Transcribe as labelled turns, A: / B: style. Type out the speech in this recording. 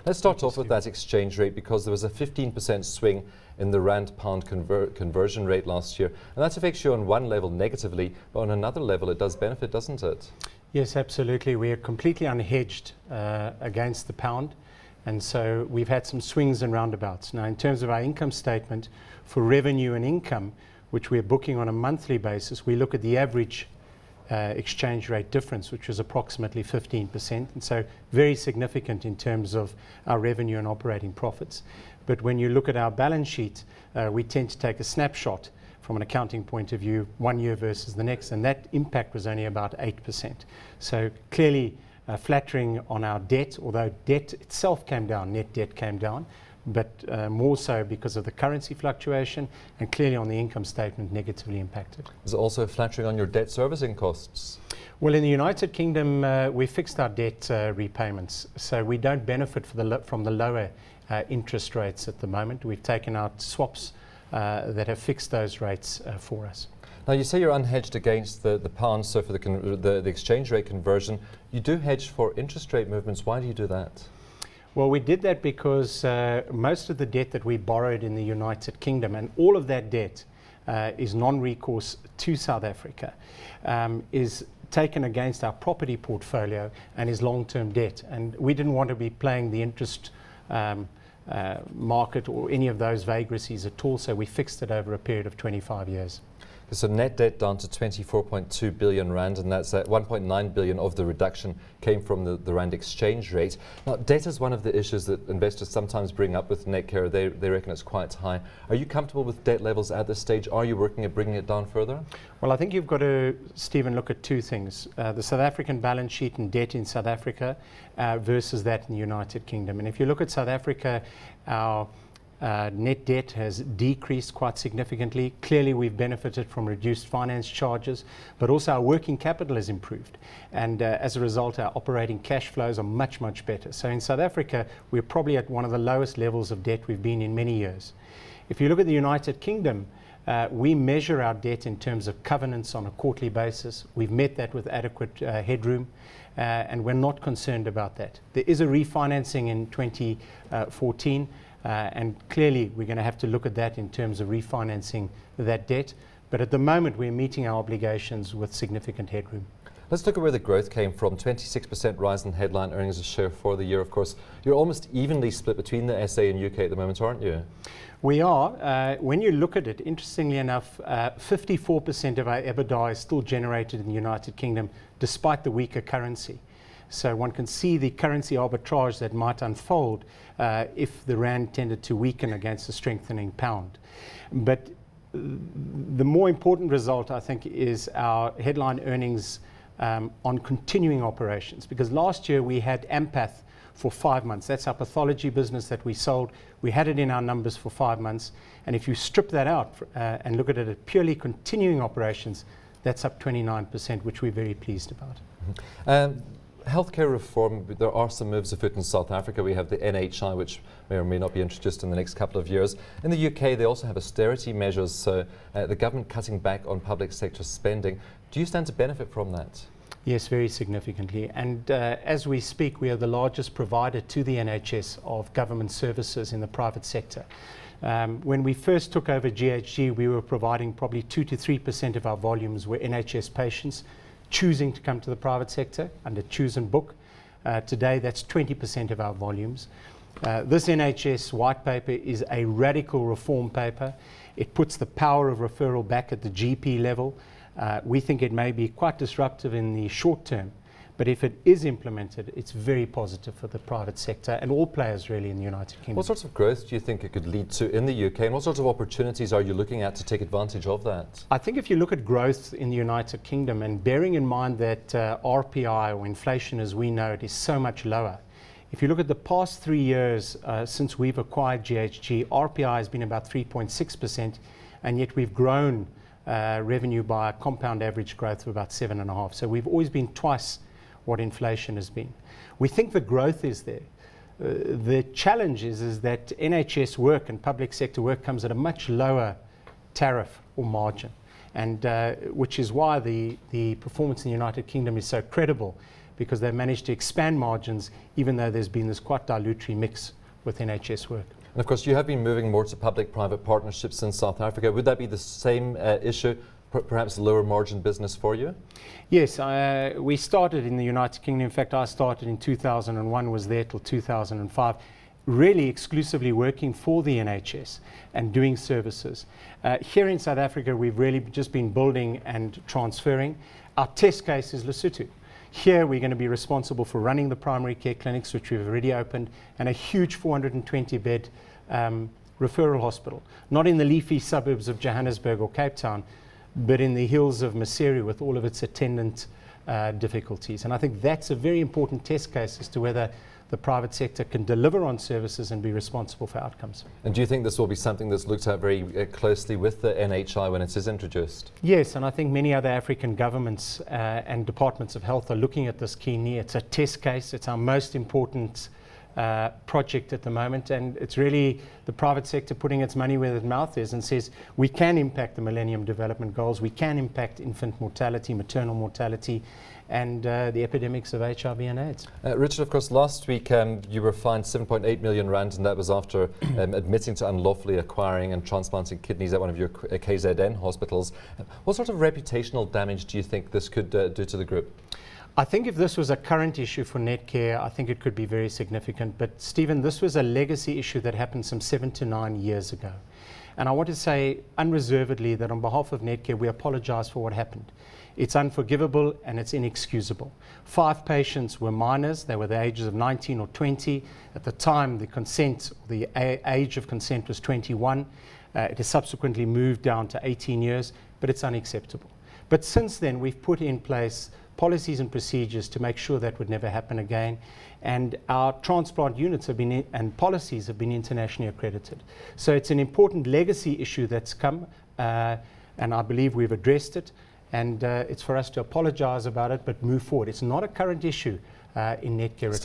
A: Let's start off with that exchange rate, because there was a 15% swing in the rand-pound conversion rate last year. And that affects you on one level negatively, but on another level it does benefit, doesn't it?
B: Yes, absolutely. We are completely unhedged against the pound. And so we've had some swings and roundabouts. Now, in terms of our income statement for revenue and income, which we're booking on a monthly basis, we look at the average exchange rate difference, which was approximately 15%. And so very significant in terms of our revenue and operating profits. But when you look at our balance sheet, we tend to take a snapshot from an accounting point of view, 1 year versus the next, and that impact was only about 8%. So clearly flattering on our debt, although debt itself came down, net debt came down, but more so because of the currency fluctuation, and clearly on the income statement negatively impacted.
A: Is it also flattering on your debt servicing costs?
B: Well, in the United Kingdom, we fixed our debt repayments, so we don't benefit from the lower interest rates at the moment. We've taken out swaps that have fixed those rates for us.
A: Now, you say you're unhedged against the pound, so for the exchange rate conversion, you do hedge for interest rate movements. Why do you do that?
B: Well, we did that because most of the debt that we borrowed in the United Kingdom, and all of that debt is non-recourse to South Africa, is taken against our property portfolio and is long-term debt. And we didn't want to be playing the interest market or any of those vagaries at all, so we fixed it over a period of 25 years.
A: So net debt down to 24.2 billion rand, and that's 1.9 billion of the reduction came from the rand exchange rate. Now, debt is one of the issues that investors sometimes bring up with Netcare. They reckon it's quite high. Are you comfortable with debt levels at this stage? Are you working at bringing it down further?
B: Well, I think you've got to, Stephen, look at two things. The South African balance sheet and debt in South Africa versus that in the United Kingdom. And if you look at South Africa, our net debt has decreased quite significantly. Clearly, we've benefited from reduced finance charges, but also our working capital has improved. And as a result, our operating cash flows are much, much better. So in South Africa, we're probably at one of the lowest levels of debt we've been in many years. If you look at the United Kingdom, we measure our debt in terms of covenants on a quarterly basis. We've met that with adequate headroom, and we're not concerned about that. There is a refinancing in 2014. And clearly, we're going to have to look at that in terms of refinancing that debt. But at the moment, we're meeting our obligations with significant headroom.
A: Let's look at where the growth came from. 26% rise in headline earnings a share for the year, of course. You're almost evenly split between the SA and UK at the moment, aren't you?
B: We are. When you look at it, interestingly enough, 54% of our EBITDA is still generated in the United Kingdom, despite the weaker currency. So one can see the currency arbitrage that might unfold if the rand tended to weaken against a strengthening pound. But the more important result, I think, is our headline earnings on continuing operations. Because last year we had Ampath for 5 months. That's our pathology business that we sold. We had it in our numbers for 5 months. And if you strip that out and look at it as purely continuing operations, that's up 29%, which we're very pleased about.
A: Mm-hmm. Healthcare reform, there are some moves afoot in South Africa. We have the NHI, which may or may not be introduced in the next couple of years. In the UK, they also have austerity measures, so the government cutting back on public sector spending. Do you stand to benefit from that?
B: Yes, very significantly. And as we speak, we are the largest provider to the NHS of government services in the private sector. When we first took over GHG, we were providing probably 2 to 3% of our volumes were NHS patients choosing to come to the private sector under choose and book. Today, that's 20% of our volumes. This NHS white paper is a radical reform paper. It puts the power of referral back at the GP level. We think it may be quite disruptive in the short term, but if it is implemented, it's very positive for the private sector and all players really in the United Kingdom.
A: What sorts of growth do you think it could lead to in the UK, and what sorts of opportunities are you looking at to take advantage of that?
B: I think if you look at growth in the United Kingdom, and bearing in mind that RPI, or inflation as we know it, is so much lower. If you look at the past 3 years since we've acquired GHG, RPI has been about 3.6%, and yet we've grown revenue by a compound average growth of about 7.5%. So we've always been twice what inflation has been. We think the growth is there. The challenge is that NHS work and public sector work comes at a much lower tariff or margin, and which is why the performance in the United Kingdom is so credible. because they've managed to expand margins even though there's been this quite dilutory mix with NHS work.
A: And of course, you have been moving more to public-private partnerships in South Africa. Would that be the same issue, perhaps lower margin business for you?
B: Yes, we started in the United Kingdom. In fact, I started in 2001, was there till 2005, really exclusively working for the NHS and doing services. Here in South Africa, we've really just been building and transferring. Our test case is Lesotho. Here we're going to be responsible for running the primary care clinics, which we've already opened, and a huge 420-bed referral hospital, not in the leafy suburbs of Johannesburg or Cape Town, but in the hills of Maseru with all of its attendant difficulties. And I think that's a very important test case as to whether the private sector can deliver on services and be responsible for outcomes.
A: And do you think this will be something that's looked at very closely with the NHI when it is introduced?
B: Yes, and I think many other African governments and departments of health are looking at this keenly. It's a test case. It's our most important project at the moment, and it's really the private sector putting its money where its mouth is and says we can impact the Millennium Development Goals, we can impact infant mortality, maternal mortality, and the epidemics of HIV and AIDS.
A: Richard, of course, last week you were fined 7.8 million rand, and that was after admitting to unlawfully acquiring and transplanting kidneys at one of your KZN hospitals. What sort of reputational damage do you think this could do to the group?
B: I think if this was a current issue for Netcare, I think it could be very significant. But Stephen, this was a legacy issue that happened some 7 to 9 years ago. And I want to say unreservedly that on behalf of Netcare, we apologize for what happened. It's unforgivable and it's inexcusable. 5 patients were minors. They were the ages of 19 or 20. At the time, the age of consent was 21. It has subsequently moved down to 18 years, but it's unacceptable. But since then, we've put in place policies and procedures to make sure that would never happen again. And our transplant units have been and policies have been internationally accredited. So it's an important legacy issue that's come, and I believe we've addressed it. And it's for us to apologize about it, but move forward. It's not a current issue in Netcare.